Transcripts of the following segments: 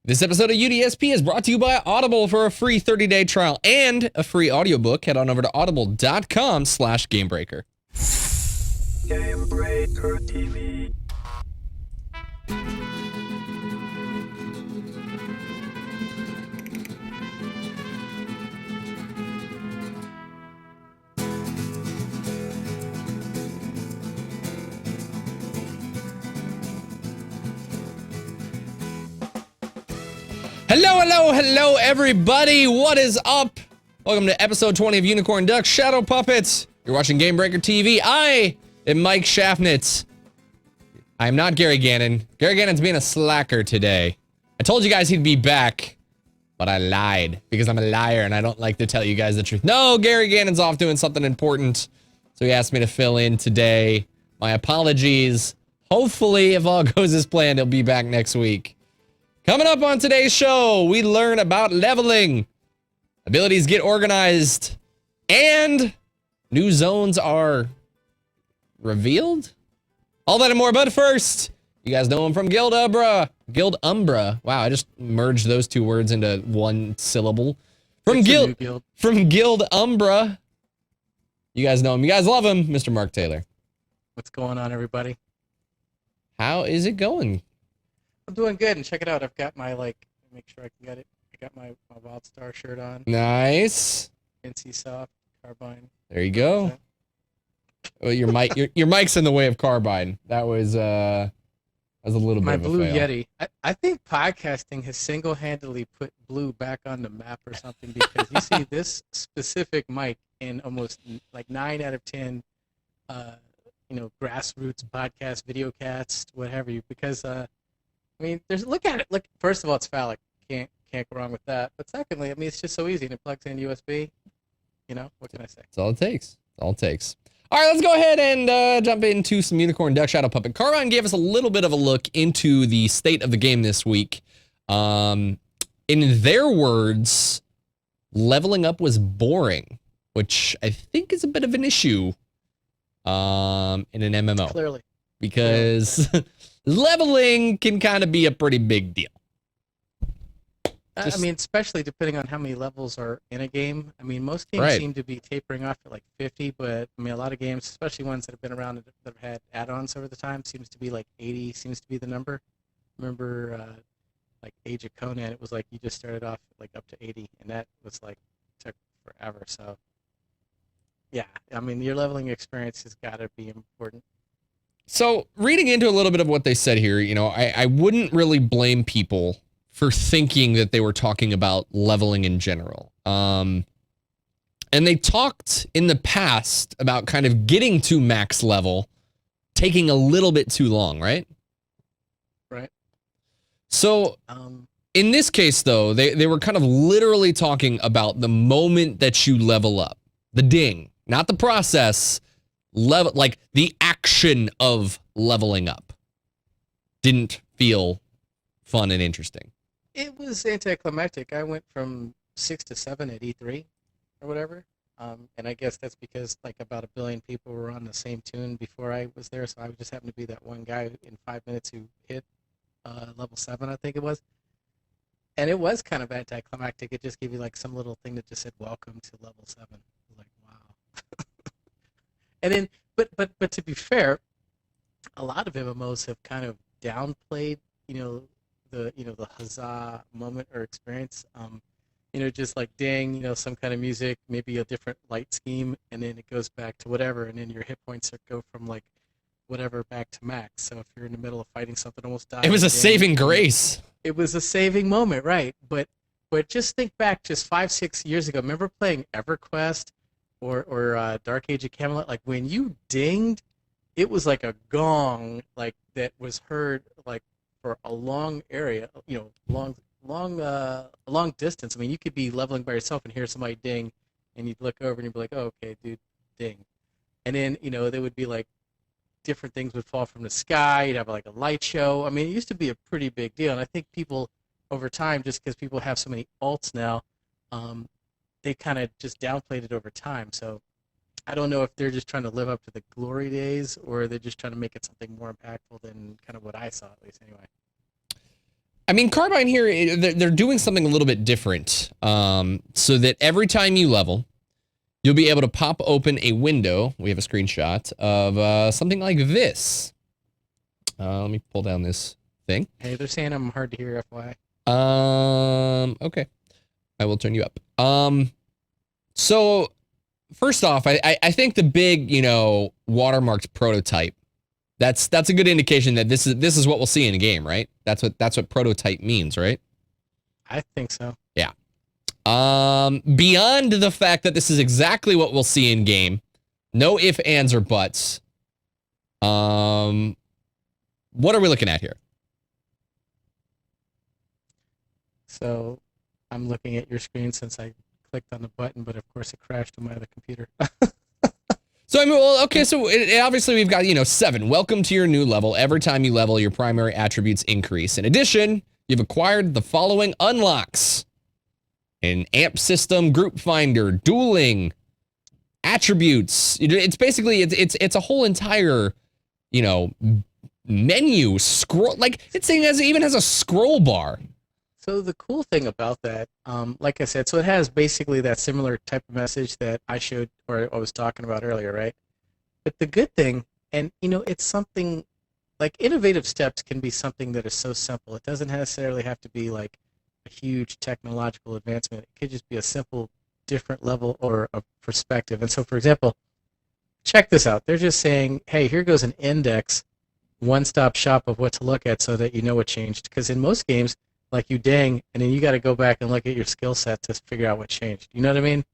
This episode of UDSP is brought to you by Audible. For a free 30-day trial and a free audiobook, head on over to audible.com/Gamebreaker. Gamebreaker TV. Hello, everybody. What is up? Welcome to episode 20 of Unicorn Duck Shadow Puppets. You're watching Gamebreaker TV. I am Mike Schaffnitz. I am not Gary Gannon. Gary Gannon's being a slacker today. I told you guys he'd be back, but I lied because I'm a liar and I don't like to tell you guys the truth. No, Gary Gannon's off doing something important, so he asked me to fill in today. My apologies. Hopefully, if all goes as planned, he'll be back next week. Coming up on today's show, we learn about leveling, abilities get organized, and new zones are revealed? All that and more, but first, you guys know him from Guild Umbra. Wow, I just merged those two words into one syllable. From Guild Umbra. You guys know him. You guys love him, Mr. Mark Taylor. What's going on, everybody? How is it going? I'm doing good, and check it out. I've got my, make sure I can get it. I got my WildStar shirt on. Nice. NC Soft, Carbine. There you go. Well, your mic's in the way of Carbine. That was a little bit of a fail. My Blue Yeti. I think podcasting has single-handedly put Blue back on the map or something, because you see this specific mic in almost like 9 out of 10, grassroots podcast, videocast, whatever. Because I mean, look at it. Look, first of all, it's phallic. Can't go wrong with that. But secondly, I mean, it's just so easy, and it plugs in USB. You know, what can I say? That's all it takes. That's all it takes. All right, let's go ahead and jump into some Unicorn Duck Shadow Puppet. Carbine gave us a little bit of a look into the state of the game this week. In their words, leveling up was boring, which I think is a bit of an issue in an MMO. Clearly. Because leveling can kind of be a pretty big deal. I mean, especially depending on how many levels are in a game. I mean, most games seem to be tapering off at like 50, but I mean, a lot of games, especially ones that have been around that have had add-ons over the time, seems to be like 80 seems to be the number. Remember, like Age of Conan, it was like you just started off like up to 80, and that was like took forever. So, yeah, I mean, your leveling experience has got to be important. So, reading into a little bit of what they said here, you know, I wouldn't really blame people for thinking that they were talking about leveling in general. And they talked in the past about kind of getting to max level taking a little bit too long, right? Right. So, in this case, though, they were kind of literally talking about the moment that you level up. The ding, not the process. Like the action of leveling up didn't feel fun and interesting. It was anticlimactic. I went from 6 to 7 at E3 or whatever, and I guess that's because like about 1 billion people were on the same tune before I was there, so I just happened to be that one guy in 5 minutes who hit level 7, I think it was. And it was kind of anticlimactic. It just gave you like some little thing that just said "Welcome to level 7." I was like, wow. And then, but to be fair, a lot of MMOs have kind of downplayed, the huzzah moment or experience. Just like ding, some kind of music, maybe a different light scheme, and then it goes back to whatever, and then your hit points go from like whatever back to max. So if you're in the middle of fighting something, almost dying. It was a saving grace. It was a saving moment, right? But just think back, just 5-6 years ago. Remember playing EverQuest? Or Dark Age of Camelot, like when you dinged, it was like a gong, like that was heard like for a long area, long distance. I mean, you could be leveling by yourself and hear somebody ding, and you'd look over and you'd be like, "Oh, okay, dude, ding," and then there would be like different things would fall from the sky. You'd have like a light show. I mean, it used to be a pretty big deal, and I think people over time, just because people have so many alts now, they kind of just downplayed it over time. So I don't know if they're just trying to live up to the glory days or they're just trying to make it something more impactful than kind of what I saw, at least anyway. I mean, Carbine here, they're doing something a little bit different. So that every time you level, you'll be able to pop open a window. We have a screenshot of something like this. Let me pull down this thing. Hey, they're saying I'm hard to hear, FYI. Okay. I will turn you up. So first off, I think the big, watermarked prototype, that's a good indication that this is what we'll see in a game, right? That's what prototype means, right? I think so. Yeah. Beyond the fact that this is exactly what we'll see in game, no ifs, ands, or buts. What are we looking at here? So I'm looking at your screen since I clicked on the button, but of course it crashed on my other computer. So, I mean, well, okay, so obviously we've got, 7. Welcome to your new level. Every time you level, your primary attributes increase. In addition, you've acquired the following unlocks. An amp system, group finder, dueling, attributes. It's basically, it's a whole entire, menu, scroll, like, it even has a scroll bar. So the cool thing about that, like I said, so it has basically that similar type of message that I showed or I was talking about earlier, right? But the good thing, and it's something like innovative steps can be something that is so simple. It doesn't necessarily have to be like a huge technological advancement. It could just be a simple, different level or a perspective. And so, for example, check this out. They're just saying, hey, here goes an index, one-stop shop of what to look at so that you know what changed. Because in most games, like you dang, and then you got to go back and look at your skill set to figure out what changed. You know what I mean?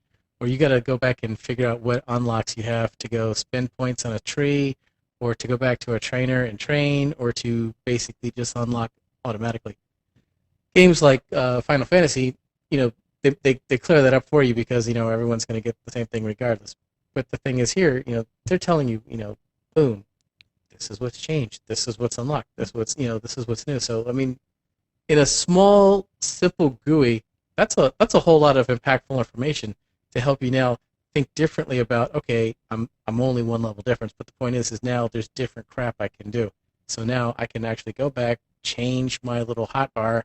Or you got to go back and figure out what unlocks you have to go spend points on a tree, or to go back to a trainer and train, or to basically just unlock automatically. Games like Final Fantasy, they clear that up for you because everyone's going to get the same thing regardless. But the thing is here, they're telling you, boom, this is what's changed, this is what's unlocked, this is what's new. So I mean, in a small, simple GUI, that's a whole lot of impactful information to help you now think differently about, okay, I'm only one level difference, but the point is now there's different crap I can do. So now I can actually go back, change my little hotbar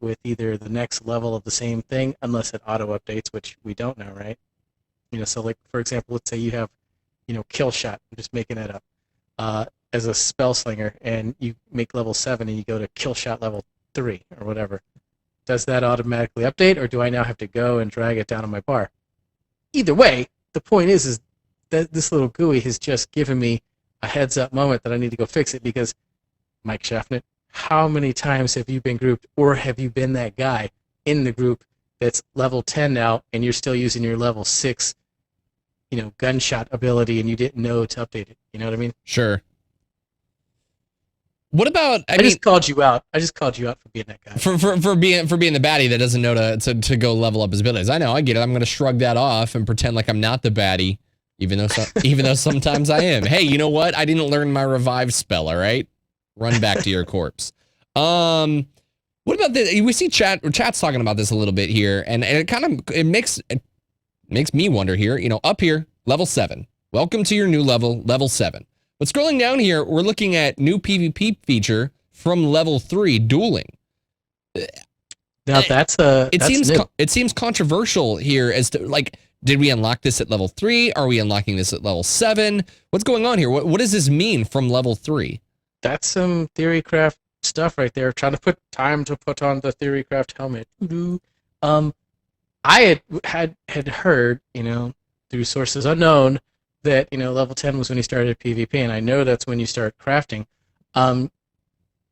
with either the next level of the same thing, unless it auto updates, which we don't know, right? So like for example, let's say you have, kill shot. I'm just making that up. As a spell slinger, and you make level 7 and you go to kill shot level 3 or whatever. Does that automatically update, or do I now have to go and drag it down on my bar? Either way, the point is that this little GUI has just given me a heads up moment that I need to go fix it, because Mike Schaffnet, how many times have you been grouped, or have you been that guy in the group that's level 10 now and you're still using your level 6 gunshot ability and you didn't know to update it? You know what I mean? Sure. What about? I just called you out. I just called you out for being that guy. For being the baddie that doesn't know to go level up his abilities. I know, I get it. I'm gonna shrug that off and pretend like I'm not the baddie, even though sometimes I am. Hey, you know what? I didn't learn my revive spell. All right, run back to your corpse. What about the? We see chat's talking about this a little bit here, and it makes me wonder here. Up here, level 7. Welcome to your new level, level 7. But scrolling down here, we're looking at new PvP feature from level 3, dueling. Now it seems controversial here as to, like, did we unlock this at level 3? Are we unlocking this at level 7? What's going on here? What does this mean from level 3? That's some Theorycraft stuff right there. Trying to put on the Theorycraft helmet. I had heard, through sources unknown, that level 10 was when you started PvP, and I know that's when you start crafting.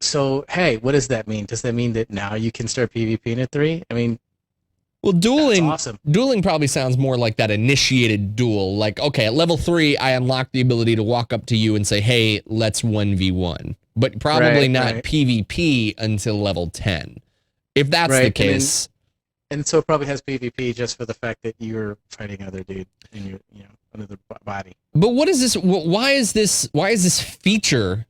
So hey, what does that mean? Does that mean that now you can start PvPing at 3? I mean, well, dueling, that's awesome. Dueling probably sounds more like that initiated duel. Like, okay, at level 3, I unlock the ability to walk up to you and say, hey, let's 1v1. But probably not PvP until level 10. If that's the case. And so it probably has PvP just for the fact that you're fighting another dude in your, another body. But what is this? Why is this feature,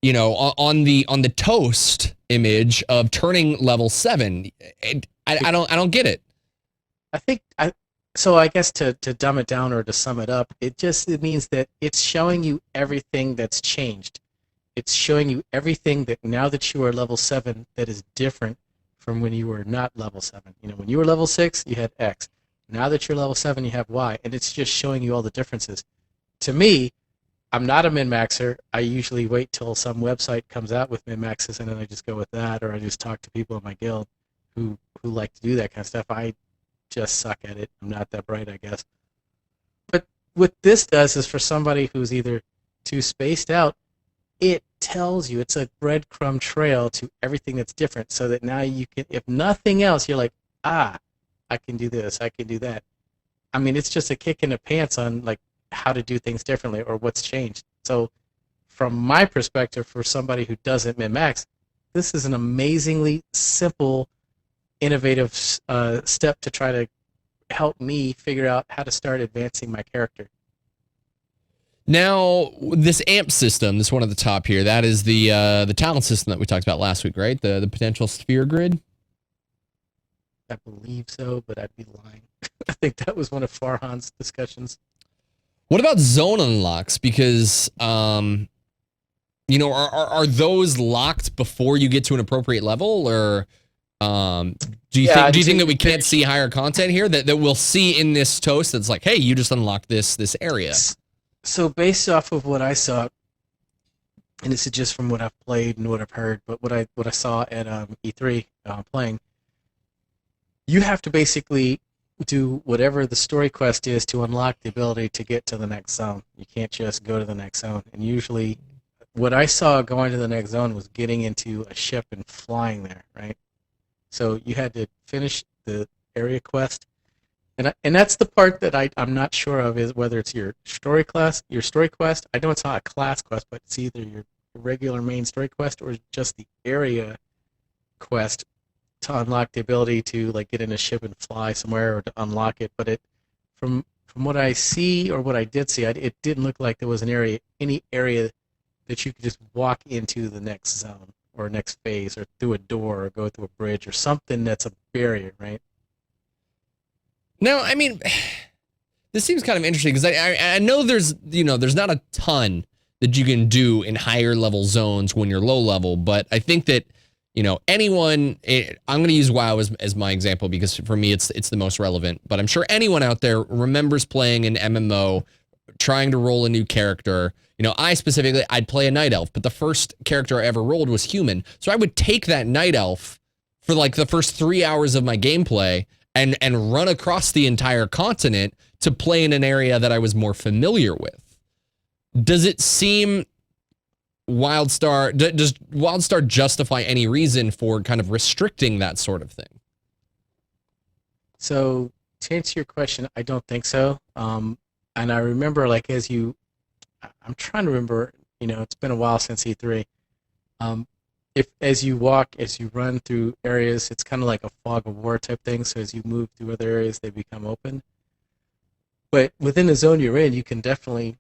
on the toast image of turning level 7? I don't get it. So I guess to dumb it down or to sum it up, it means that it's showing you everything that's changed. it's showing you everything that now that you are level 7 that is different from when you were not level 7. You know, when you were level 6, you had X. Now that you're level 7, you have Y, and it's just showing you all the differences. To me, I'm not a min-maxer. I usually wait till some website comes out with min-maxes, and then I just go with that, or I just talk to people in my guild who like to do that kind of stuff. I just suck at it. I'm not that bright, I guess. But what this does is for somebody who's either too spaced out, it tells you, it's a breadcrumb trail to everything that's different, so that now you can, if nothing else, you're like, I can do this, I can do that. I mean, it's just a kick in the pants on like how to do things differently or what's changed. So from my perspective, for somebody who doesn't min-max, this is an amazingly simple, innovative step to try to help me figure out how to start advancing my character. Now, this AMP system, this one at the top here, that is the talent system that we talked about last week, right? The potential sphere grid? I believe so, but I'd be lying. I think that was one of Farhan's discussions. What about zone unlocks? Because, you know, are those locked before you get to an appropriate level, or do you think that we can't see higher content here that we'll see in this toast that's like, hey, you just unlocked this area? So based off of what I saw, and this is just from what I've played and what I've heard, but what I saw at E3 playing, you have to basically do whatever the story quest is to unlock the ability to get to the next zone. You can't just go to the next zone. And usually what I saw going to the next zone was getting into a ship and flying there, right? So you had to finish the area quest. And that's the part that I'm not sure of, is whether it's your story quest. I know it's not a class quest, but it's either your regular main story quest or just the area quest to unlock the ability to like get in a ship and fly somewhere, or to unlock it. But from what I see, or what I did see, it didn't look like there was any area that you could just walk into the next zone or next phase, or through a door, or go through a bridge, or something that's a barrier, right? Now, I mean, this seems kind of interesting because I know there's not a ton that you can do in higher level zones when you're low level, but I think that, you know, anyone, I'm going to use WoW as my example because for me it's the most relevant, but I'm sure anyone out there remembers playing an MMO, trying to roll a new character. You know, I'd play a night elf, but the first character I ever rolled was human, so I would take that night elf for like the first 3 hours of my gameplay and run across the entire continent to play in an area that I was more familiar with. Does it seem WildStar, does WildStar justify any reason for kind of restricting that sort of thing? So to answer your question, I don't think so. And I remember, like, I'm trying to remember, you know, it's been a while since E3. If as you run through areas, it's kind of like a fog of war type thing. So as you move through other areas, they become open. But within the zone you're in, you can definitely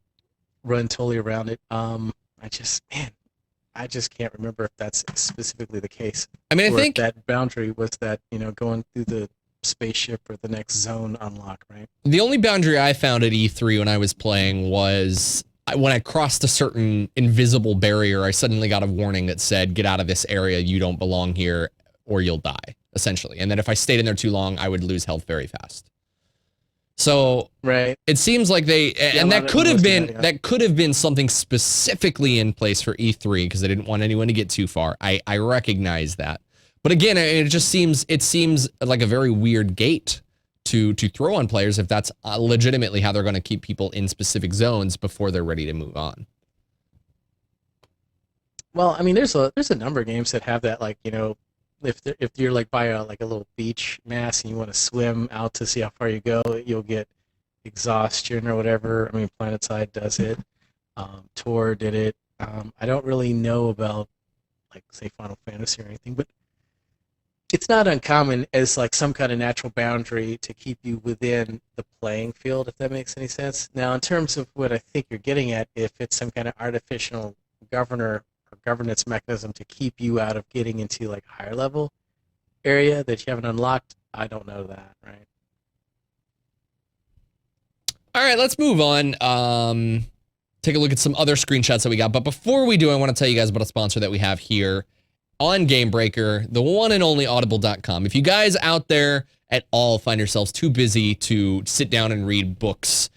run totally around it. I just can't remember if that's specifically the case. I mean, I think that boundary was that, you know, going through the spaceship or the next zone unlock, right? The only boundary I found at E3 when I was playing was when I crossed a certain invisible barrier, I suddenly got a warning that said, get out of this area, you don't belong here, or you'll die, essentially. And that if I stayed in there too long, I would lose health very fast. So right. It seems like that could have been something specifically in place for E3 because they didn't want anyone to get too far. I recognize that. But again, it seems like a very weird gate to throw on players if that's legitimately how they're going to keep people in specific zones before they're ready to move on. Well, I mean, there's a number of games that have that, like, you know, if you're like by a little beach mass and you want to swim out to see how far you go, you'll get exhaustion or whatever. I mean, PlanetSide does it. Tor did it. I don't really know about, like, say, Final Fantasy or anything, but it's not uncommon as like some kind of natural boundary to keep you within the playing field, if that makes any sense. Now, in terms of what I think you're getting at, if it's some kind of artificial governor or governance mechanism to keep you out of getting into like higher level area that you haven't unlocked, I don't know that, right? All right, let's move on. take a look at some other screenshots that we got. But before we do, I want to tell you guys about a sponsor that we have here on Gamebreaker, the one and only Audible.com. If you guys out there at all find yourselves too busy to sit down and read books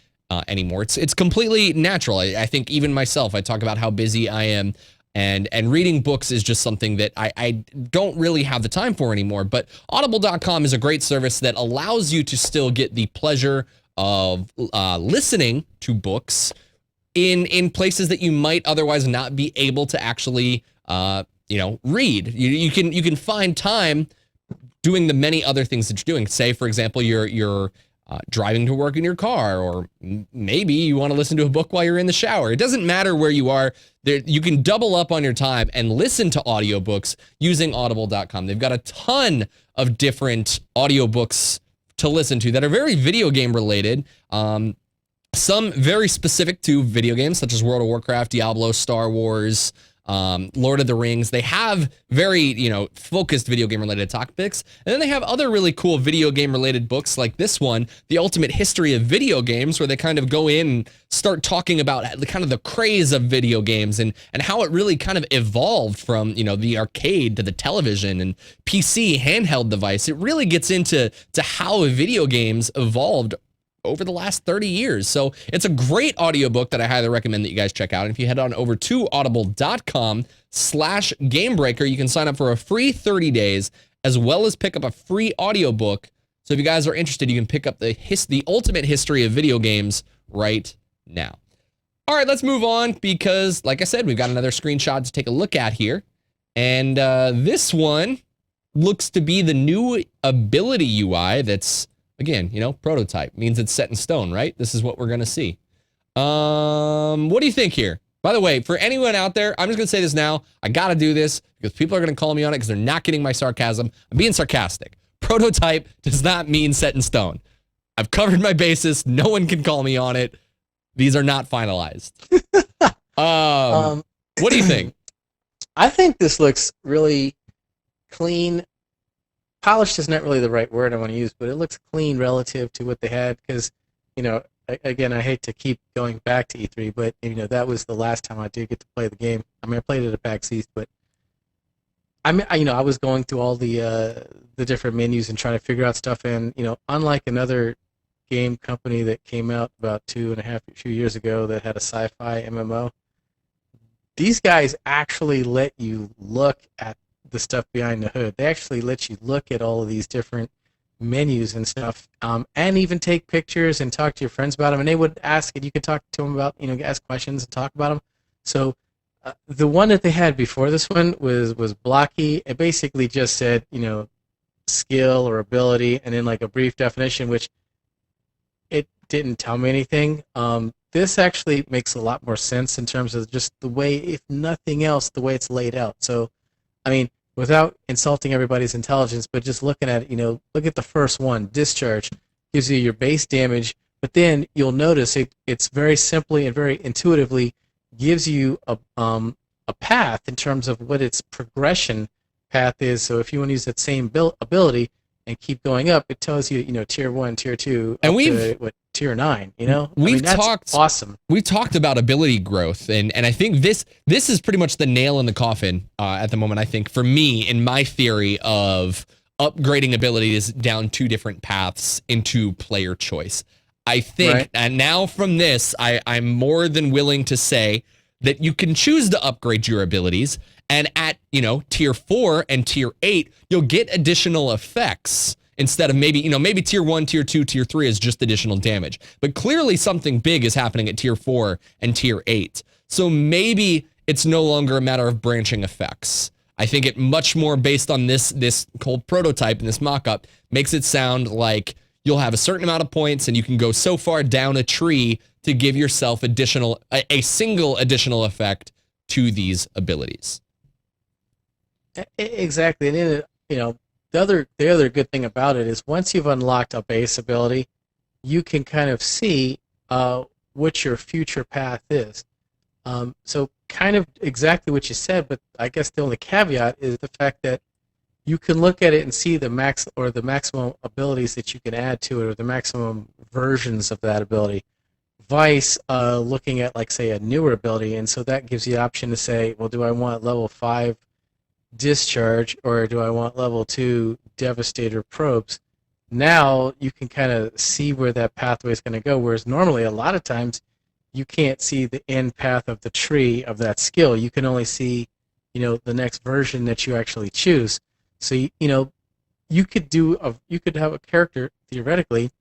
anymore, it's completely natural. I think even myself, I talk about how busy I am, and reading books is just something that I don't really have the time for anymore. But Audible.com is a great service that allows you to still get the pleasure of listening to books in places that you might otherwise not be able to actually read. You can find time doing the many other things that you're doing. Say, for example, you're driving to work in your car, or maybe you want to listen to a book while you're in the shower. It doesn't matter where you are. You can double up on your time and listen to audiobooks using Audible.com. They've got a ton of different audiobooks to listen to that are very video game related. Some very specific to video games, such as World of Warcraft, Diablo, Star Wars, Lord of the Rings. They have very, focused video game related topics. And then they have other really cool video game related books like this one, The Ultimate History of Video Games, where they kind of go in and start talking about kind of the craze of video games and how it really kind of evolved from, the arcade to the television and PC handheld device. It really gets into how video games evolved over the last 30 years. So it's a great audiobook that I highly recommend that you guys check out. And if you head on over to audible.com/gamebreaker, you can sign up for a free 30 days as well as pick up a free audiobook. So if you guys are interested, you can pick up the Ultimate History of Video Games right now. All right, let's move on because, like I said, we've got another screenshot to take a look at here. And this one looks to be the new ability UI that's, again, prototype. Means it's set in stone, right? This is what we're going to see. What do you think here? By the way, for anyone out there, I'm just going to say this now. I got to do this because people are going to call me on it because they're not getting my sarcasm. I'm being sarcastic. Prototype does not mean set in stone. I've covered my bases. No one can call me on it. These are not finalized. What do you think? I think this looks really clean. Polished is not really the right word I want to use, but it looks clean relative to what they had because, again, I hate to keep going back to E3, but, that was the last time I did get to play the game. I mean, I played it at PAX East, but I was going through all the different menus and trying to figure out stuff, and, unlike another game company that came out about 2.5 years ago that had a sci-fi MMO, these guys actually let you look at the stuff behind the hood. They actually let you look at all of these different menus and stuff, and even take pictures and talk to your friends about them. And they would ask, and you could talk to them about, ask questions and talk about them. So the one that they had before this one was blocky. It basically just said, skill or ability, and then like a brief definition, which it didn't tell me anything. This actually makes a lot more sense in terms of just the way, if nothing else, the way it's laid out. So, I mean, without insulting everybody's intelligence, but just looking at it, look at the first one, discharge, gives you your base damage, but then you'll notice it's very simply and very intuitively gives you a path in terms of what its progression path is. So if you want to use that same ability and keep going up, it tells you, tier 1, tier 2, and tier 9, that's awesome. We've talked about ability growth, and I think this is pretty much the nail in the coffin at the moment, I think, for me, in my theory of upgrading abilities down 2 different paths into player choice. I think, right. And now from this, I'm more than willing to say that you can choose to upgrade your abilities, and at, tier 4 and tier 8, you'll get additional effects. Instead of maybe tier 1, tier 2, tier 3 is just additional damage. But clearly something big is happening at tier 4 and tier 8. So maybe it's no longer a matter of branching effects. I think it much more based on this cold prototype and this mock-up makes it sound like you'll have a certain amount of points and you can go so far down a tree to give yourself a single additional effect to these abilities. Exactly. And then, the other good thing about it is once you've unlocked a base ability, you can kind of see what your future path is. So kind of exactly what you said, but I guess the only caveat is the fact that you can look at it and see the maximum abilities that you can add to it, or the maximum versions of that ability, device looking at, like, say, a newer ability, and so that gives you the option to say, well, do I want level 5 discharge or do I want level 2 devastator probes? Now you can kind of see where that pathway is going to go, whereas normally a lot of times you can't see the end path of the tree of that skill. You can only see, the next version that you actually choose. So you could have a character theoretically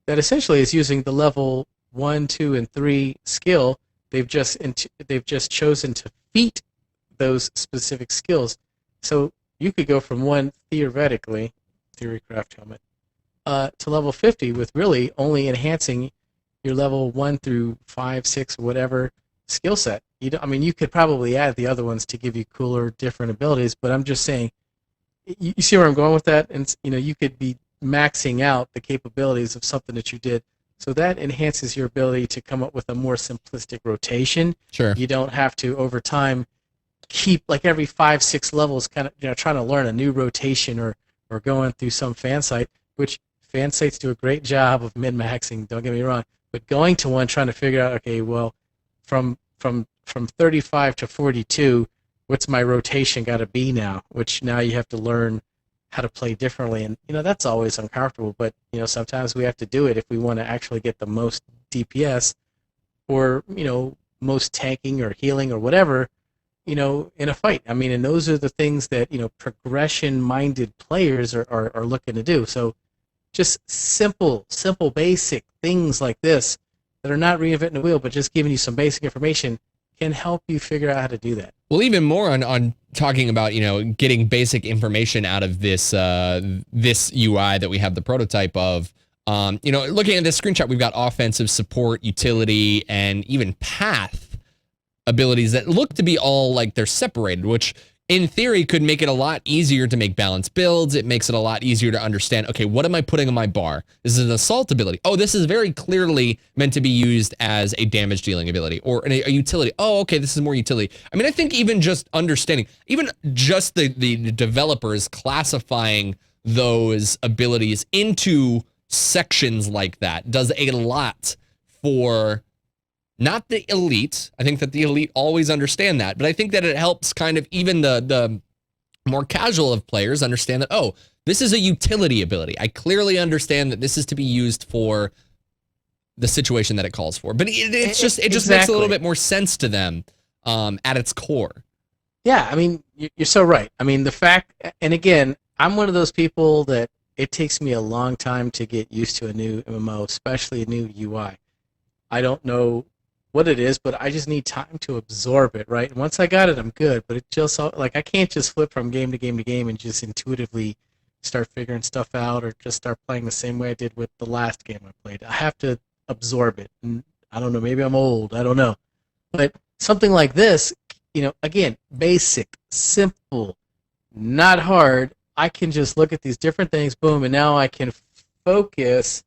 that essentially is using the level 1, 2, and 3 skill. They've just chosen to feat those specific skills. So you could go from one theoretically, Theorycraft helmet, to level 50 with really only enhancing your level 1 through 5, 6, whatever skill set. You could probably add the other ones to give you cooler, different abilities, but I'm just saying, you see where I'm going with that? And you could be maxing out the capabilities of something that you did. So that enhances your ability to come up with a more simplistic rotation. Sure. You don't have to, over time, keep, like, every 5, 6 levels kind of trying to learn a new rotation or going through some fan site, which fan sites do a great job of min-maxing, don't get me wrong, but going to one trying to figure out, okay, well, from 35 to 42, what's my rotation got to be now, which now you have to learn how to play differently, and that's always uncomfortable, but sometimes we have to do it if we want to actually get the most DPS or most tanking or healing or whatever in a fight. And those are the things that progression-minded players are looking to do. So just simple basic things like this that are not reinventing the wheel, but just giving you some basic information can help you figure out how to do that. Well, even more on talking about, getting basic information out of this this UI that we have the prototype of. Looking at this screenshot, we've got offensive, support, utility, and even path abilities that look to be all like they're separated, which in theory could make it a lot easier to make balanced builds. It makes it a lot easier to understand, okay, what am I putting on my bar? This is an assault ability. Oh, this is very clearly meant to be used as a damage dealing ability or a utility. Oh, okay, this is more utility. I think even just understanding, even just the developers classifying those abilities into sections like that does a lot for not the elite. I think that the elite always understand that, but I think that it helps kind of even the more casual of players understand that, oh, this is a utility ability. I clearly understand that this is to be used for the situation that it calls for. But it just makes a little bit more sense to them at its core. Yeah, you're so right. The fact, and again, I'm one of those people that it takes me a long time to get used to a new MMO, especially a new UI. I don't know what it is, but I just need time to absorb it, right? And once I got it, I'm good. But it just, like, I can't just flip from game to game to game and just intuitively start figuring stuff out or just start playing the same way I did with the last game I played. I have to absorb it. And I don't know, maybe I'm old, I don't know. But something like this, again, basic, simple, not hard. I can just look at these different things, boom, and now I can focus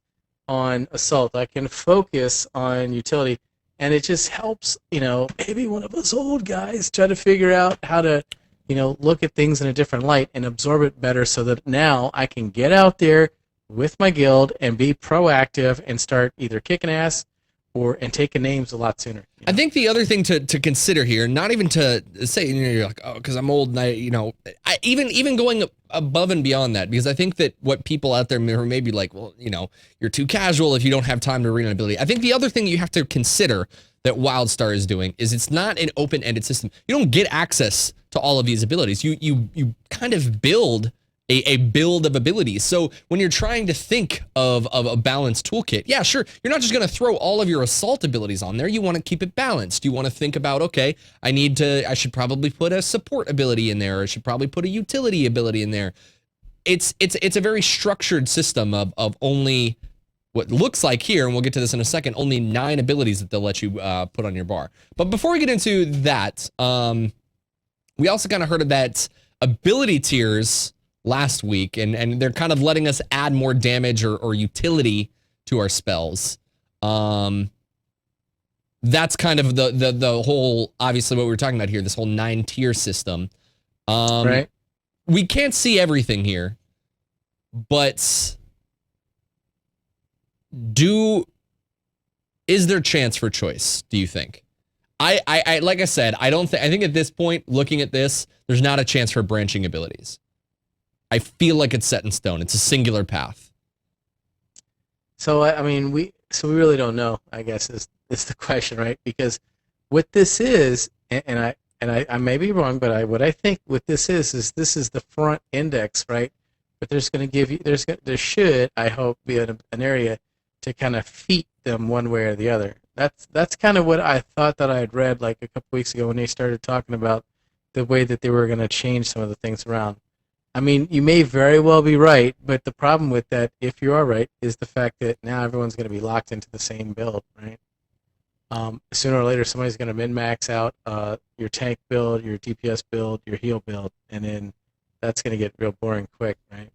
on assault. I can focus on utility. And it just helps, maybe one of us old guys try to figure out how to, look at things in a different light and absorb it better so that now I can get out there with my guild and be proactive and start either kicking ass and taking names a lot sooner. I think the other thing to consider here, not even to say, you're like, oh, because I'm old and even going above and beyond that, because I think that what people out there may be like, well, you're too casual if you don't have time to read an ability. I think the other thing you have to consider that WildStar is doing is it's not an open-ended system. You don't get access to all of these abilities. You kind of build a build of abilities. So when you're trying to think of a balanced toolkit, yeah, sure, you're not just going to throw all of your assault abilities on there. You want to keep it balanced. You want to think about, okay, I should probably put a support ability in there, or I should probably put a utility ability in there. It's a very structured system of only what looks like here, and we'll get to this in a second, only 9 abilities that they'll let you put on your bar. But before we get into that, we also kind of heard of that ability tiers last week, and they're kind of letting us add more damage or utility to our spells. That's kind of the whole, obviously what we were talking about here, this whole 9-tier system. Right. We can't see everything here, but Is there chance for choice, do you think? I like I said, I think at this point, looking at this, there's not a chance for branching abilities. I feel like it's set in stone. It's a singular path. So I mean, we really don't know, I guess is the question, right? Because what this is, and I may be wrong, but what I think what this is this is the front index, right? But there's going to give you there should, I hope, be an area to kind of feed them one way or the other. That's kind of what I thought that I had read like a couple weeks ago when they started talking about the way that they were going to change some of the things around. I mean, you may very well be right, but the problem with that, if you are right, is the fact that now everyone's going to be locked into the same build, right? Sooner or later, somebody's going to min-max out your tank build, your DPS build, your heal build, and then that's going to get real boring quick, right?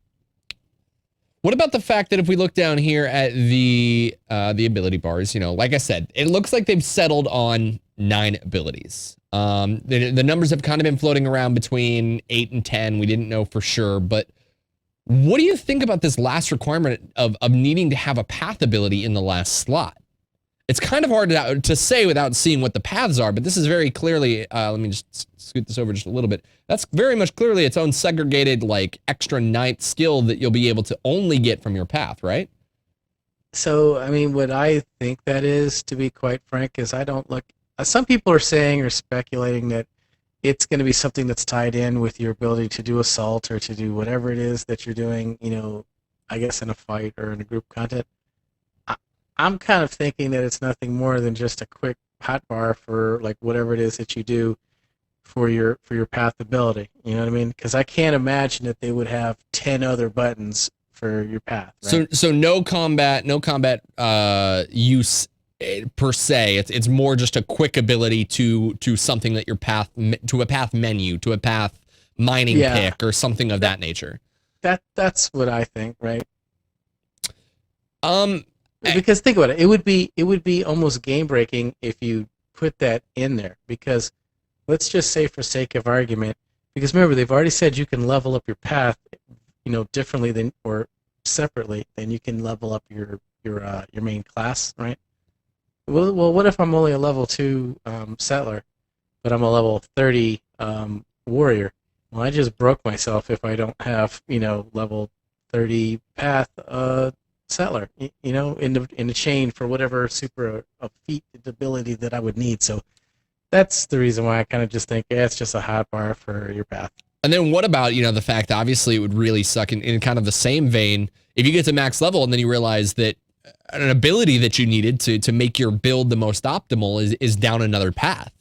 What about the fact that if we look down here at the ability bars, you know, like I said, it looks like they've settled on 9 abilities. The numbers have kind of been floating around between 8 and 10. We didn't know for sure, but what do you think about this last requirement of needing to have a path ability in the last slot? It's kind of hard to say without seeing what the paths are, but this is very clearly, let me just scoot this over just a little bit. That's very much clearly its own segregated, like, extra 9th skill that you'll be able to only get from your path, right? So, I mean, what I think that is, to be quite frank, is I don't look... some people are saying or speculating that it's going to be something that's tied in with your ability to do assault or to do whatever it is that you're doing, you know, I guess in a fight or in a group content. I'm kind of thinking that it's nothing more than just a quick hotbar for like whatever it is that you do for your path ability. You know what I mean? Because I can't imagine that they would have 10 other buttons for your path. Right? So no combat use per se. It's more just a quick ability to something that your path, to a path menu, to a path mining pick or something of that nature. That's what I think, right? Because think about it, it would be almost game breaking if you put that in there. Because let's just say, for sake of argument, because remember they've already said you can level up your path, you know, differently than or separately than you can level up your main class, right? Well, what if I'm only a level 2 settler, but I'm a level 30 warrior? Well, I just broke myself if I don't have, you know, level 30 path settler, you know, in the chain for whatever super feat ability that I would need. So that's the reason why I kind of just think, yeah, it's just a hotbar for your path. And then what about, you know, the fact that obviously it would really suck in kind of the same vein if you get to max level and then you realize that an ability that you needed to make your build the most optimal is down another path.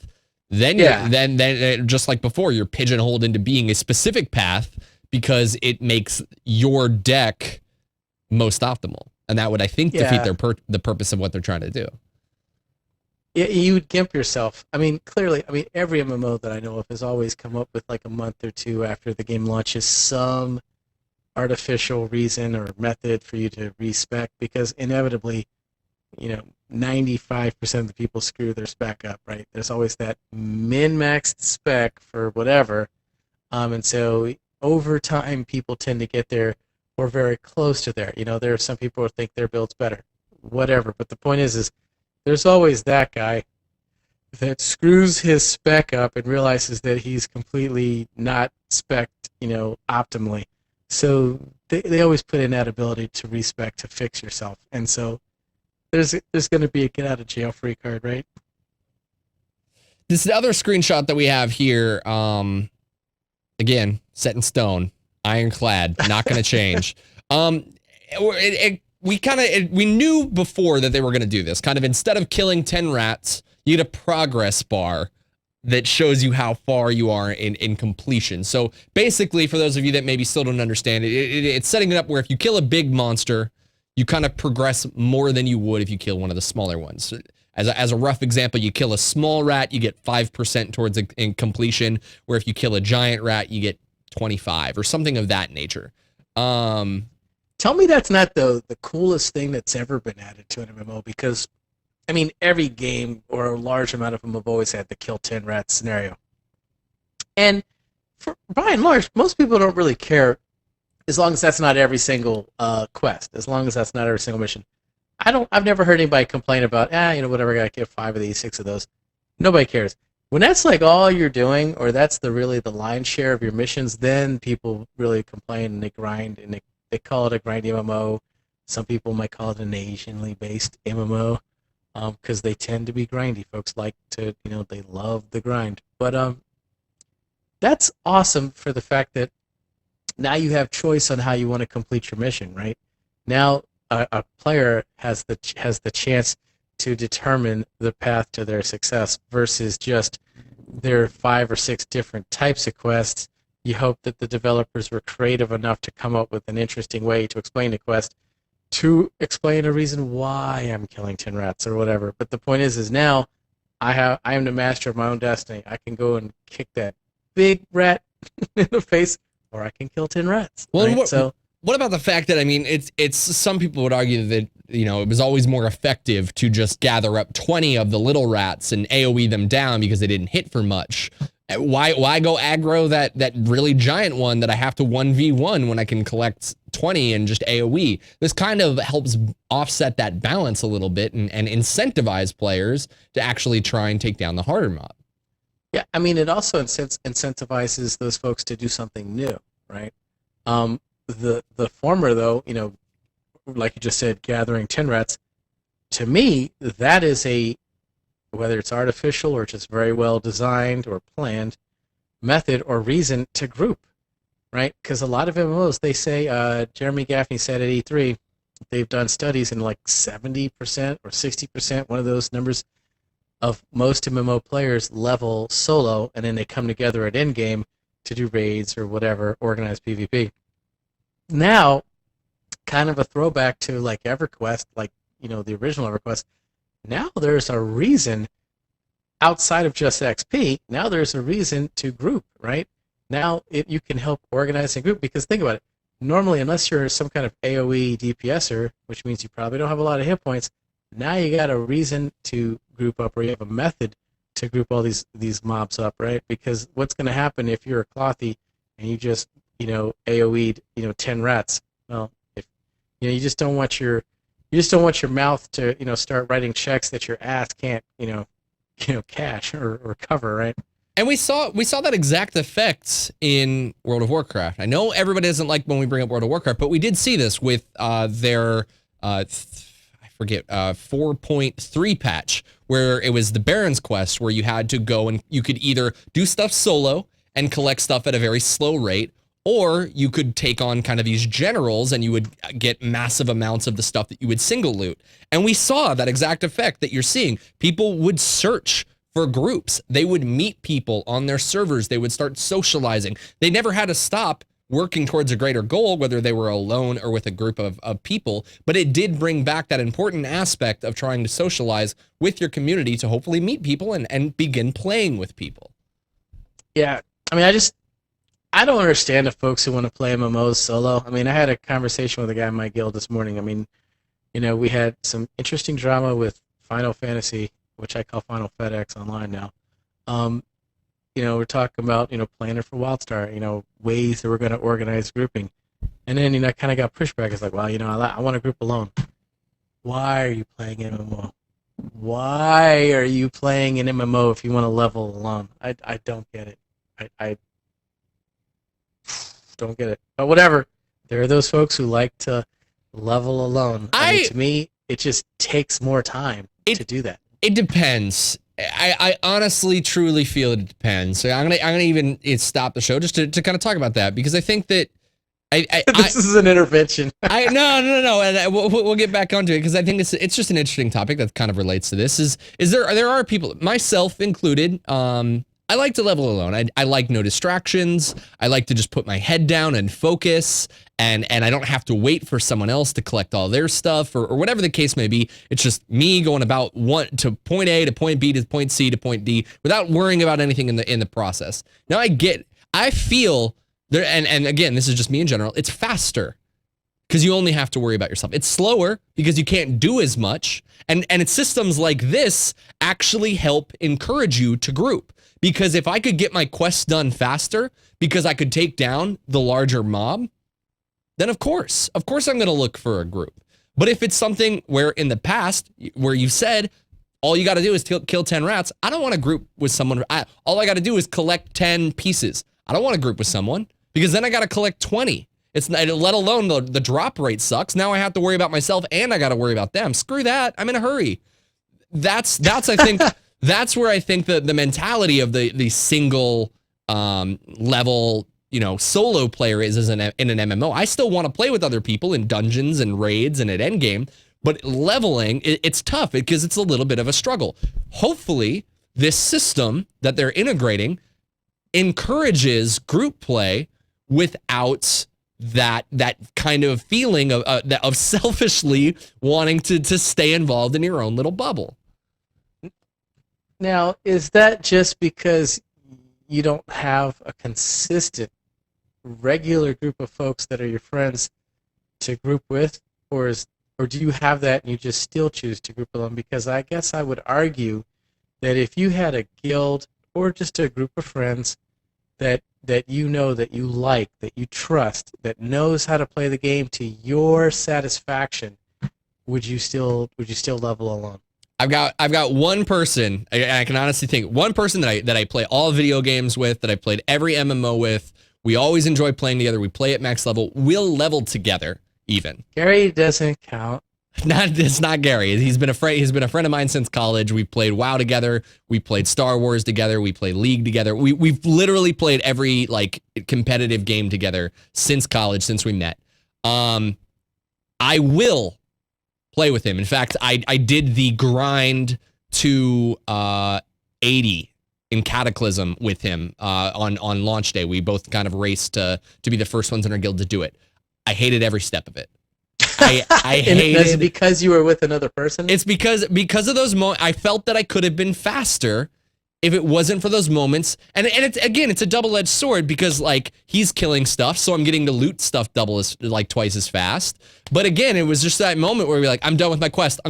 Then then just like before, you're pigeonholed into being a specific path because it makes your deck most optimal, and that would, I think, defeat the purpose of what they're trying to do. Yeah, you would gimp yourself. I mean, clearly, every MMO that I know of has always come up with like a month or two after the game launches some artificial reason or method for you to respec, because inevitably, you know, 95% of the people screw their spec up, right? There's always that min-maxed spec for whatever, and so over time, people tend to get there or very close to there. You know, there are some people who think their build's better, whatever. But the point is there's always that guy that screws his spec up and realizes that he's completely not spec'd, you know, optimally. So they always put in that ability to respec, to fix yourself. And so there's going to be a get out of jail free card, right? This other screenshot that we have here, again, set in stone. Ironclad, not going to change. We knew before that they were going to do this. Kind of, instead of killing 10 rats, you get a progress bar that shows you how far you are in completion. So basically, for those of you that maybe still don't understand it, it's setting it up where if you kill a big monster, you kind of progress more than you would if you kill one of the smaller ones. As a rough example, you kill a small rat, you get 5% towards in completion, where if you kill a giant rat, you get 25 or something of that nature. Tell me that's not the coolest thing that's ever been added to an MMO, because I mean, every game or a large amount of them have always had the kill 10 rats scenario. And by and large, most people don't really care as long as that's not every single quest, as long as that's not every single mission. I've never heard anybody complain about, whatever, I gotta get 5 of these, 6 of those. Nobody cares. When that's like all you're doing, or that's really the lion's share of your missions, then people really complain and they grind, and they call it a grindy MMO. Some people might call it an Asianly based MMO, because they tend to be grindy. Folks like to, they love the grind. But that's awesome for the fact that now you have choice on how you want to complete your mission, right? Now a player has the chance to determine the path to their success versus just there are 5 or 6 different types of quests. You hope that the developers were creative enough to come up with an interesting way to explain the quest, to explain a reason why I'm killing 10 rats or whatever. But the point is now I am the master of my own destiny. I can go and kick that big rat in the face, or I can kill 10 rats. Well, right? What about the fact that, I mean, it's some people would argue that, it was always more effective to just gather up 20 of the little rats and AoE them down because they didn't hit for much. Why go aggro that really giant one that I have to 1v1 when I can collect 20 and just AoE? This kind of helps offset that balance a little bit and incentivize players to actually try and take down the harder mob. Yeah, I mean, it also incentivizes those folks to do something new, right? The former, though, like you just said, gathering 10 rats, to me, that is whether it's artificial or just very well designed or planned method or reason to group, right? Because a lot of MMOs, they say, Jeremy Gaffney said at E3, they've done studies in like 70% or 60%, one of those numbers, of most MMO players level solo, and then they come together at endgame to do raids or whatever, organized PvP. Now, kind of a throwback to like EverQuest, like, the original EverQuest, now there's a reason outside of just XP, now there's a reason to group, right? Now you can help organize and group, because think about it, normally unless you're some kind of AoE DPSer, which means you probably don't have a lot of hit points, now you got a reason to group up, or you have a method to group all these mobs up, right? Because what's going to happen if you're a clothy and you just AoE'd 10 rats? Well, if you just don't want your mouth to start writing checks that your ass can't cash or cover, right? And we saw that exact effect in World of Warcraft. I know everybody doesn't like when we bring up World of Warcraft, but we did see this with their 4.3 patch, where it was the Baron's Quest, where you had to go and you could either do stuff solo and collect stuff at a very slow rate, or you could take on kind of these generals and you would get massive amounts of the stuff that you would single loot. And we saw that exact effect that you're seeing. People would search for groups. They would meet people on their servers. They would start socializing. They never had to stop working towards a greater goal, whether they were alone or with a group of people, but it did bring back that important aspect of trying to socialize with your community to hopefully meet people and begin playing with people. Yeah, I mean, I don't understand the folks who want to play MMOs solo. I mean, I had a conversation with a guy in my guild this morning. I mean, we had some interesting drama with Final Fantasy, which I call Final FedEx online now. We're talking about, planning for WildStar, ways that we're going to organize grouping. And then, I kind of got pushback. It's like, well, I want to group alone. Why are you playing MMO? Why are you playing an MMO if you want to level alone? I don't get it. I don't get it. But whatever. There are those folks who like to level alone. I mean, to me, it just takes more time to do that. It depends. I honestly, truly feel it depends. So I'm gonna even stop the show just to kind of talk about that, because I think that this is an intervention. No, and we'll get back onto it, because I think it's just an interesting topic that kind of relates to this. Is there are people, myself included. I like to level alone. I like no distractions. I like to just put my head down and focus, and I don't have to wait for someone else to collect all their stuff or whatever the case may be. It's just me going about to point A to point B to point C to point D without worrying about anything in the process. Now I feel there, and again, this is just me in general, it's faster because you only have to worry about yourself. It's slower because you can't do as much, and it's systems like this actually help encourage you to group. Because if I could get my quests done faster because I could take down the larger mob, then of course I'm going to look for a group. But if it's something where in the past, where you said, all you got to do is kill 10 rats, I don't want to group with someone. All I got to do is collect 10 pieces. I don't want to group with someone because then I got to collect 20. It's not, let alone the drop rate sucks. Now I have to worry about myself and I got to worry about them. Screw that. I'm in a hurry. That's I think that's where I think the mentality of the single level, solo player is in an MMO. I still want to play with other people in dungeons and raids and at endgame, but leveling, it's tough because it's a little bit of a struggle. Hopefully, this system that they're integrating encourages group play without that kind of feeling of selfishly wanting to stay involved in your own little bubble. Now, is that just because you don't have a consistent, regular group of folks that are your friends to group with, or do you have that and you just still choose to group with them? Because I guess I would argue that if you had a guild or just a group of friends that you know, that you like, that you trust, that knows how to play the game to your satisfaction, would you still level alone? I've got one person, I can honestly think, one person that I play all video games with, that I played every MMO with. We always enjoy playing together. We play at max level. We'll level together even. Gary doesn't count. It's not Gary. He's been a friend of mine since college. We played WoW together. We played Star Wars together. We played League together. We've literally played every competitive game together since college, since we met. I will play with him. In fact, I did the grind to 80 in Cataclysm with him on launch day. We both kind of raced to be the first ones in our guild to do it. I hated every step of it. I hated. Is it because you were with another person? It's because of those moments. I felt that I could have been faster if it wasn't for those moments. And it's a double-edged sword because he's killing stuff, so I'm getting to loot stuff twice as fast. But again, it was just that moment where we're like, I'm done with my quest.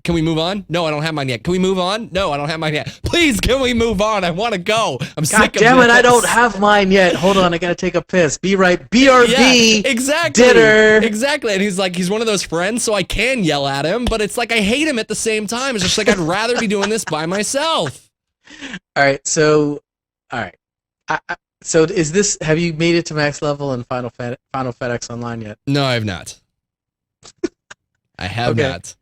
Can we move on? No, I don't have mine yet. Can we move on? No, I don't have mine yet. Please, can we move on? I want to go. I'm sick of this. God damn it, I don't have mine yet. Hold on, I gotta take a piss. Be right. BRB. Yeah, exactly. Dinner. Exactly. And he's one of those friends, so I can yell at him, but it's I hate him at the same time. It's just I'd rather be doing this by myself. All right, so is this? Have you made it to max level in Final FedEx Online yet? No, I have not. I have not.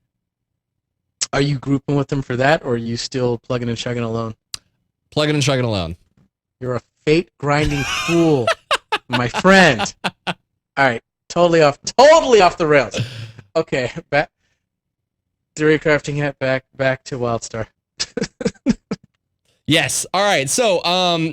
Are you grouping with them for that, or are you still plugging and chugging alone? Plugging and chugging alone. You're a fate grinding fool, my friend. All right, totally off the rails. Okay, back. Theory crafting hat. Back to WildStar. Yes. All right. So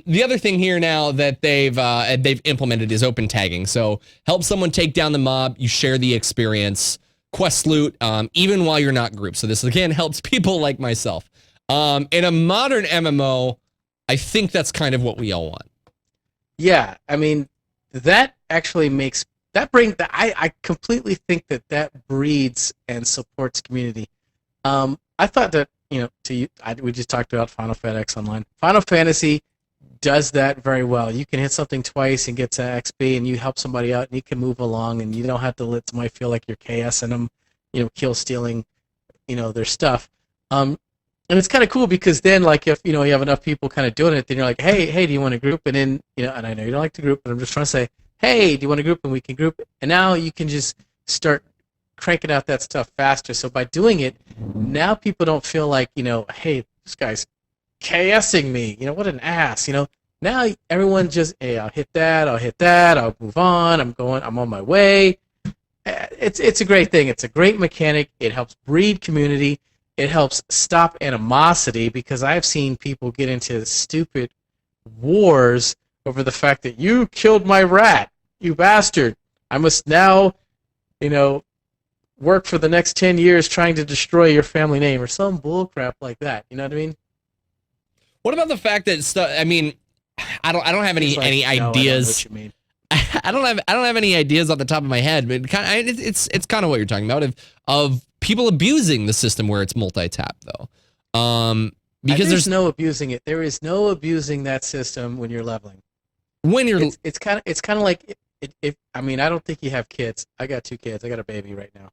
the other thing here now that they've implemented is open tagging. So help someone take down the mob. You share the experience. Quest loot, even while you're not grouped. So this again helps people like myself. In a modern MMO, I think that's kind of what we all want. Yeah, I mean, that actually I completely think that breeds and supports community. I thought that we just talked about Final FedEx Online. Final Fantasy does that very well. You can hit something twice and get to XP, and you help somebody out, and you can move along, and you don't have to let somebody feel like you're KSing them, kill stealing, their stuff. And it's kind of cool because then, if you have enough people kind of doing it, then you're like, hey, do you want to group? And then and I know you don't like to group, but I'm just trying to say, hey, do you want to group? And we can group. And now you can just start cranking out that stuff faster. So by doing it, now people don't feel like hey, this guy's KSing me, what an ass, Now everyone just, hey, I'll hit that, I'll move on, I'm on my way. It's a great thing. It's a great mechanic. It helps breed community. It helps stop animosity because I've seen people get into stupid wars over the fact that you killed my rat, you bastard. I must now, work for the next 10 years trying to destroy your family name or some bullcrap like that. You know what I mean? What about the fact that I don't have any ideas. I don't have any ideas off the top of my head, but it's kind of what you're talking about of people abusing the system where it's multi-tap though. Because there's no abusing it. There is no abusing that system when you're leveling. It's kind of like if I don't think you have kids. I got 2 kids. I got a baby right now.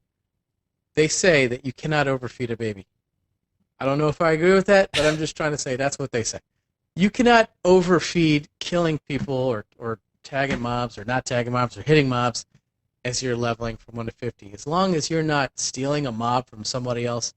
they say that you cannot overfeed a baby. I don't know if I agree with that, but I'm just trying to say that's what they say. You cannot overfeed killing people or tagging mobs or not tagging mobs or hitting mobs as you're leveling from 1 to 50. As long as you're not stealing a mob from somebody else,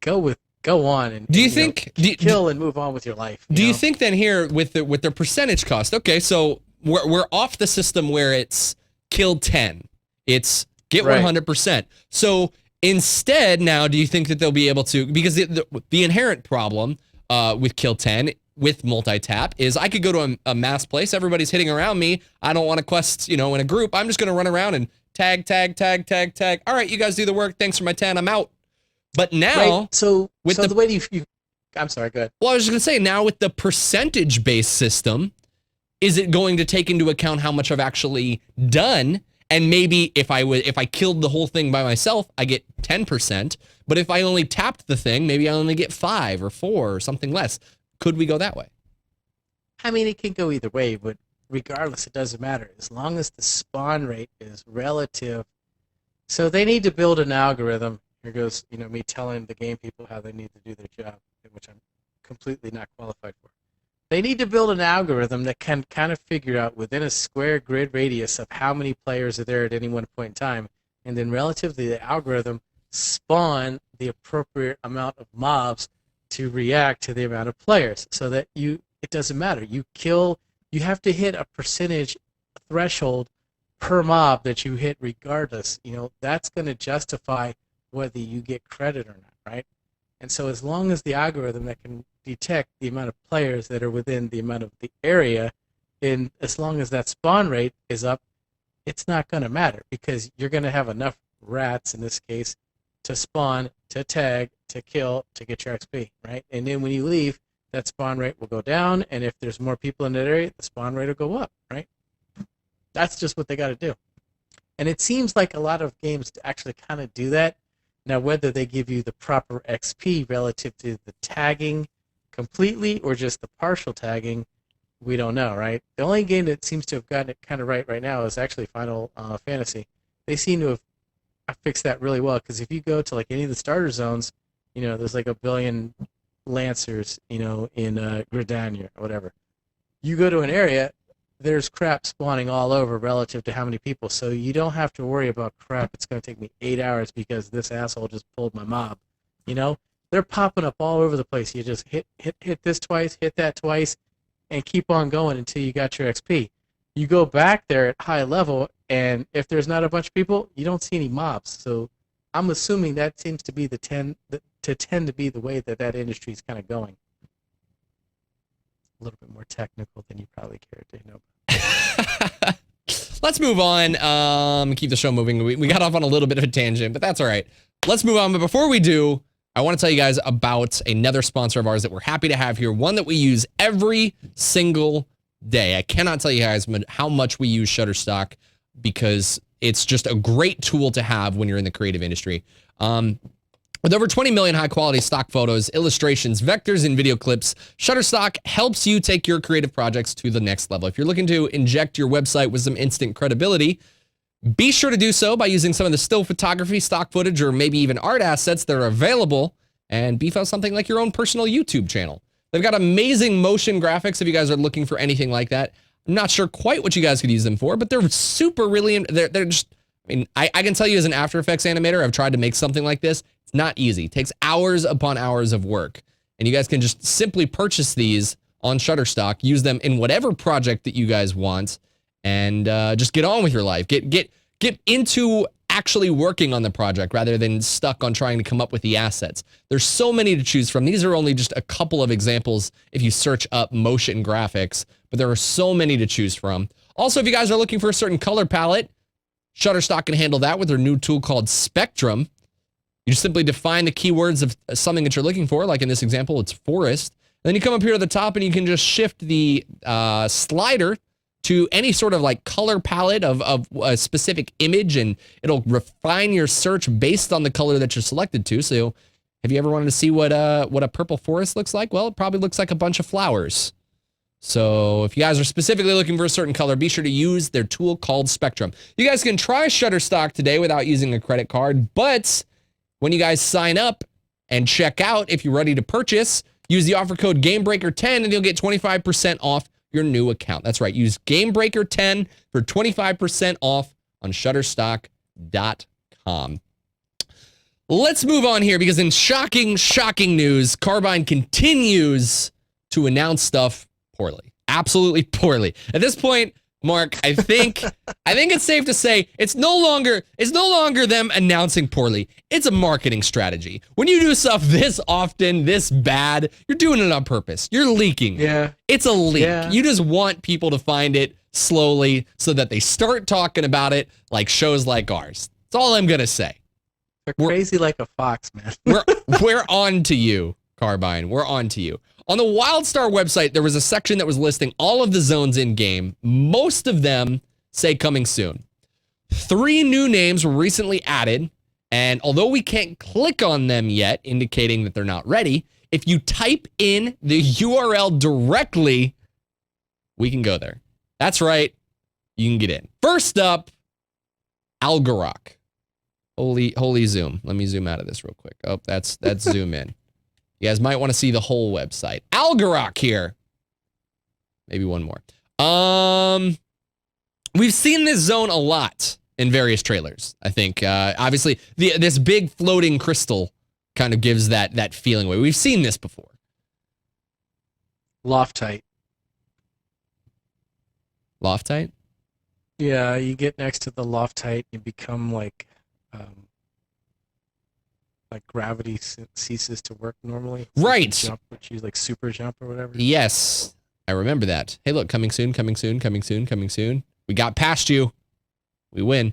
go on and do you think kill and move on with your life. Do you think then here with their percentage cost? Okay, so we're off the system where it's kill 10. It's get 100%. So instead now, do you think that they'll be able to, because the inherent problem with kill 10 with multi-tap is I could go to a mass place, everybody's hitting around me, I don't want to quest, in a group, I'm just going to run around and tag. All right, you guys do the work, thanks for my 10, I'm out. But now, so the way you I'm sorry, go ahead. Well, I was just going to say, now with the percentage-based system, is it going to take into account how much I've actually done? And maybe if I killed the whole thing by myself, I get 10%. But if I only tapped the thing, maybe I only get 5 or 4 or something less. Could we go that way? I mean, it can go either way, but regardless, it doesn't matter. As long as the spawn rate is relative. So they need to build an algorithm. Here goes, me telling the game people how they need to do their job, which I'm completely not qualified for. They need to build an algorithm that can kind of figure out within a square grid radius of how many players are there at any one point in time, and then relative to the algorithm, spawn the appropriate amount of mobs to react to the amount of players, so that it doesn't matter. You have to hit a percentage threshold per mob that you hit regardless. That's going to justify whether you get credit or not, right? And so as long as the algorithm that can detect the amount of players that are within the amount of the area, and as long as that spawn rate is up, it's not going to matter, because you're going to have enough rats, in this case, to spawn, to tag, to kill, to get your XP, right? And then when you leave, that spawn rate will go down, and if there's more people in that area, the spawn rate will go up, right? That's just what they got to do. And it seems like a lot of games actually kind of do that. Now, whether they give you the proper XP relative to the tagging completely or just the partial tagging, we don't know, right? The only game that seems to have gotten it kind of right now is actually Final Fantasy. They seem to have fixed that really well, because if you go to like any of the starter zones, there's like 1 billion Lancers, in Gridania or whatever. You go to an area, there's crap spawning all over relative to how many people, so you don't have to worry about crap. It's going to take me 8 hours because this asshole just pulled my mob. They're popping up all over the place. You just hit this twice, hit that twice, and keep on going until you got your XP. You go back there at high level, and if there's not a bunch of people, you don't see any mobs. So I'm assuming that seems to be tend to be the way that industry is kind of going. A little bit more technical than you probably care to know. Let's move on. Keep the show moving. We got off on a little bit of a tangent, but that's all right. Let's move on. But before we do, I want to tell you guys about another sponsor of ours that we're happy to have here, one that we use every single day. I cannot tell you guys how much we use Shutterstock, because it's just a great tool to have when you're in the creative industry. With over 20 million high-quality stock photos, illustrations, vectors, and video clips, Shutterstock helps you take your creative projects to the next level. If you're looking to inject your website with some instant credibility, be sure to do so by using some of the still photography, stock footage, or maybe even art assets that are available, and beef out something like your own personal YouTube channel. They've got amazing motion graphics if you guys are looking for anything like that. I'm not sure quite what you guys could use them for, but they're they're just, I can tell you as an After Effects animator, I've tried to make something like this. It's not easy. It takes hours upon hours of work. And you guys can just simply purchase these on Shutterstock, use them in whatever project that you guys want, and just get on with your life. Get into actually working on the project rather than stuck on trying to come up with the assets. There's so many to choose from. These are only just a couple of examples if you search up motion graphics, but there are so many to choose from. Also, if you guys are looking for a certain color palette, Shutterstock can handle that with their new tool called Spectrum. You just simply define the keywords of something that you're looking for, like in this example, it's forest. Then you come up here to the top and you can just shift the slider to any sort of like color palette of a specific image, and it'll refine your search based on the color that you're selected to. So have you ever wanted to see what a purple forest looks like? Well, it probably looks like a bunch of flowers. So if you guys are specifically looking for a certain color, be sure to use their tool called Spectrum. You guys can try Shutterstock today without using a credit card, but when you guys sign up and check out, if you're ready to purchase, use the offer code Gamebreaker10 and you'll get 25% off your new account. That's right. Use Gamebreaker10 for 25% off on Shutterstock.com. Let's move on here because in shocking news, Carbine continues to announce stuff poorly. Absolutely poorly. At this point, Mark, I think it's safe to say it's no longer them announcing poorly. It's a marketing strategy. When you do stuff this often, this bad, you're doing it on purpose. You're leaking. Yeah. It's a leak. Yeah. You just want people to find it slowly so that they start talking about it like shows like ours. That's all I'm gonna say. They're crazy like a fox, man. we're on to you, Carbine. We're on to you. On the WildStar website, there was a section that was listing all of the zones in-game. Most of them say coming soon. 3 new names were recently added, and although we can't click on them yet, indicating that they're not ready, if you type in the URL directly, we can go there. That's right. You can get in. First up, Algarok. Holy zoom. Let me zoom out of this real quick. Oh, that's zoom in. You guys might want to see the whole website. Algarok here. Maybe one more. We've seen this zone a lot in various trailers, I think. Obviously, this big floating crystal kind of gives that feeling away. We've seen this before. Loftite. Loftite? Yeah, you get next to the Loftite, you become like gravity ceases to work normally. Right. Jump, which you like super jump or whatever. Yes, I remember that. Hey, look, coming soon, coming soon, coming soon, coming soon. We got past you. We win.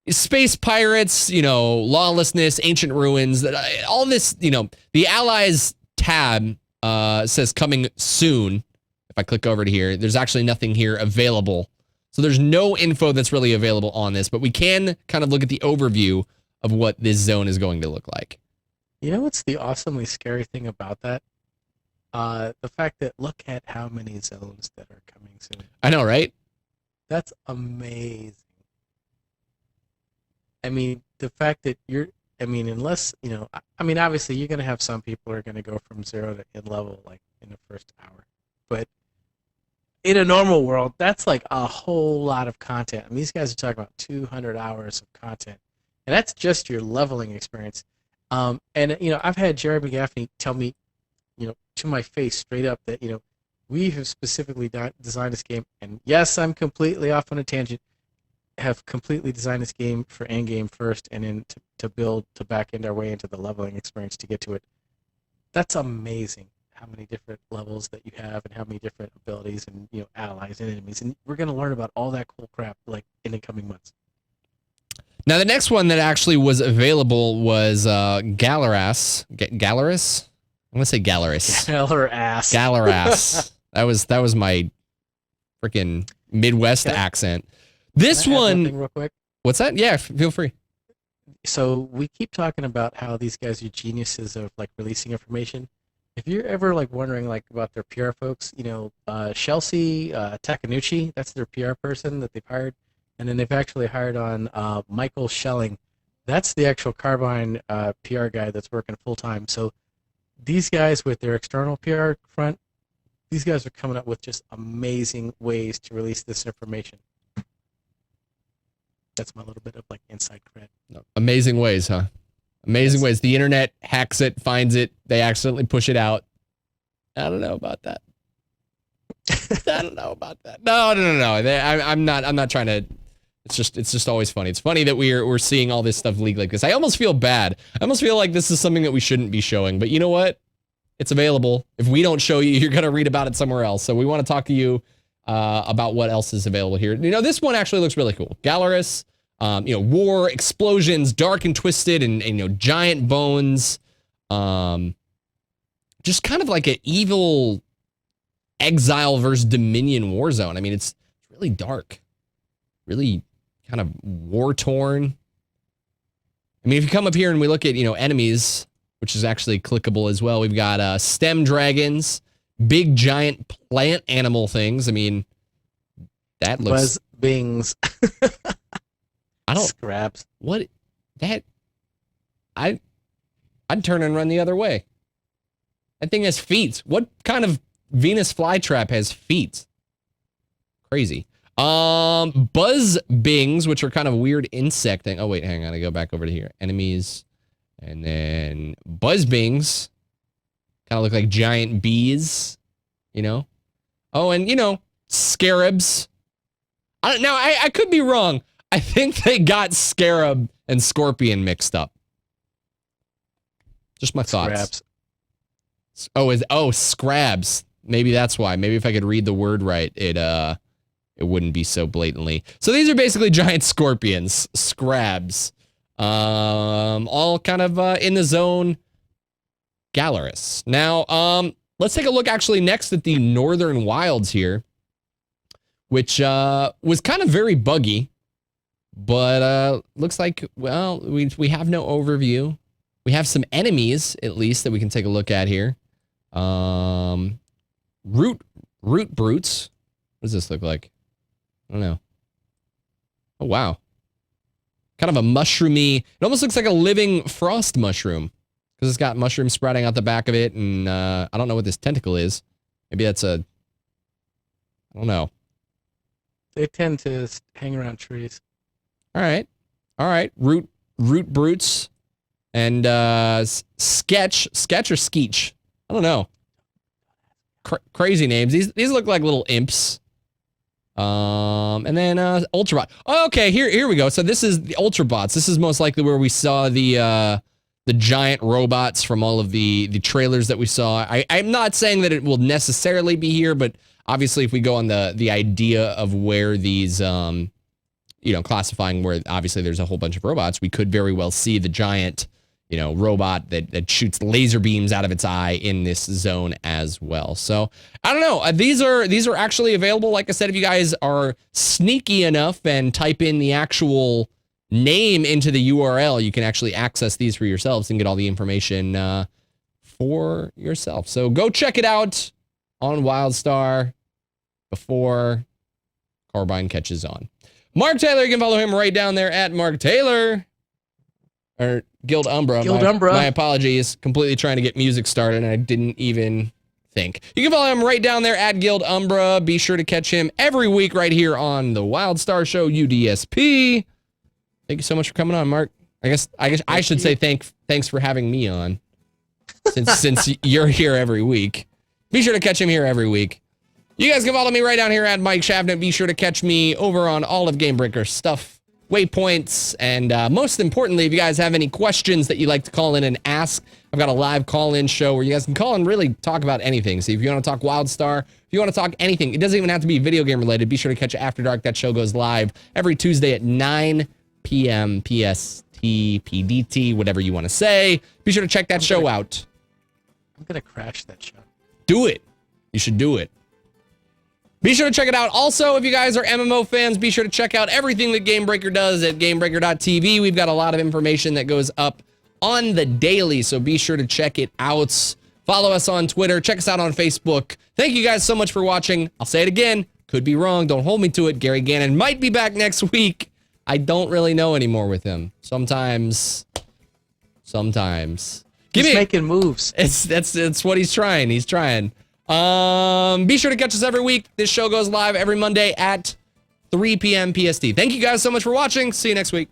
Space pirates, lawlessness, ancient ruins, all this, the Allies tab says coming soon. If I click over to here, there's actually nothing here available. So there's no info that's really available on this, but we can kind of look at the overview of what this zone is going to look like. You know what's the awesomely scary thing about that? The fact that look at how many zones that are coming soon. I know, right? That's amazing. I mean, the fact that unless, obviously you're going to have some people who are going to go from 0 to end level like in the first hour. But in a normal world, that's like a whole lot of content. I mean, these guys are talking about 200 hours of content. And that's just your leveling experience. I've had Jeremy Gaffney tell me, to my face straight up that, we have specifically designed this game. And yes, I'm completely off on a tangent. Have completely designed this game for endgame first and then to build, to back end our way into the leveling experience to get to it. That's amazing how many different levels that you have and how many different abilities and, allies and enemies. And we're going to learn about all that cool crap like in the coming months. Now, the next one that actually was available was Galaras. Galaris? I'm going to say Galaris. Galaras. That was my freaking Midwest accent. This one... real quick? What's that? Yeah, feel free. So we keep talking about how these guys are geniuses of like releasing information. If you're ever like wondering like about their PR folks, Chelsea Takanuchi, that's their PR person that they've hired. And then they've actually hired on Michael Schelling. That's the actual Carbine PR guy that's working full-time. So these guys with their external PR front, these guys are coming up with just amazing ways to release this information. That's my little bit of like inside cred. Amazing ways, huh? Amazing ways. The internet hacks it, finds it, they accidentally push it out. I don't know about that. I don't know about that. No. I'm not trying to. It's just always funny. It's funny that we're seeing all this stuff leak like this. I almost feel bad. I almost feel like this is something that we shouldn't be showing. But you know what? It's available. If we don't show you, you're gonna read about it somewhere else. So we want to talk to you about what else is available here. This one actually looks really cool. Galaris. War, explosions, dark and twisted, and giant bones. Just kind of like an evil exile versus Dominion war zone. I mean, it's really dark, really kind of war torn. I mean, if you come up here and we look at enemies, which is actually clickable as well, we've got stem dragons, big giant plant animal things. I mean, that looks... Buzz bings. I don't... Scraps. What? That... I'd turn and run the other way. That thing has feet. What kind of Venus flytrap has feet? Crazy. Buzz bings, which are kind of weird insect thing. Oh, wait, hang on. I go back over to here. Enemies. And then buzz bings. Kind of look like giant bees, you know? Oh, and, you know, scarabs. I could be wrong. I think they got scarab and scorpion mixed up. Just my thoughts. Scraps. Scrabs. Maybe that's why. Maybe if I could read the word right, it wouldn't be so blatantly. So these are basically giant scorpions, scrabs. All kind of in the zone. Gallerus. Now, let's take a look actually next at the Northern Wilds here, which was kind of very buggy, but looks like, well, we have no overview. We have some enemies, at least, that we can take a look at here. Root brutes. What does this look like? I don't know. Oh, wow. Kind of a mushroomy. It almost looks like a living frost mushroom because it's got mushrooms sprouting out the back of it, and I don't know what this tentacle is. Maybe that's a... I don't know. They tend to hang around trees. All right. Root brutes. And sketch or skeech. I don't know. Crazy names. These look like little imps. And then Ultrabot. Oh, okay, here we go. So this is the Ultrabots. This is most likely where we saw the giant robots from all of the trailers that we saw. I'm not saying that it will necessarily be here, but obviously if we go on the idea of where these classifying where obviously there's a whole bunch of robots, we could very well see the giant robot that shoots laser beams out of its eye in this zone as well. So I don't know. These are actually available. Like I said, if you guys are sneaky enough and type in the actual name into the URL, you can actually access these for yourselves and get all the information for yourself. So go check it out on WildStar before Carbine catches on. Mark Taylor, you can follow him right down there at Mark Taylor. Or Guild Umbra. My apologies. Completely trying to get music started, and I didn't even think. You can follow him right down there at Guild Umbra. Be sure to catch him every week right here on the WildStar Show, UDSP. Thank you so much for coming on, Mark. I guess I should say thanks for having me on, since you're here every week. Be sure to catch him here every week. You guys can follow me right down here at Mike Shavnet. Be sure to catch me over on all of Gamebreaker stuff, waypoints, and most importantly, if you guys have any questions that you'd like to call in and ask, I've got a live call-in show where you guys can call and really talk about anything. So if you want to talk WildStar, if you want to talk anything, it doesn't even have to be video game related. Be sure to catch it After Dark. That show goes live every Tuesday at 9 p.m. PST, PDT, whatever you want to say. Be sure to check that show out. I'm gonna crash that show. Do it. You should do it. Be sure to check it out. Also, if you guys are MMO fans, be sure to check out everything that Gamebreaker does at Gamebreaker.tv. We've got a lot of information that goes up on the daily, so be sure to check it out. Follow us on Twitter. Check us out on Facebook. Thank you guys so much for watching. I'll say it again. Could be wrong. Don't hold me to it. Gary Gannon might be back next week. I don't really know anymore with him. Sometimes. He's making moves. It's what he's trying. He's trying. Be sure to catch us every week. This show goes live every Monday at 3 p.m. PST. Thank you guys so much for watching. See you next week.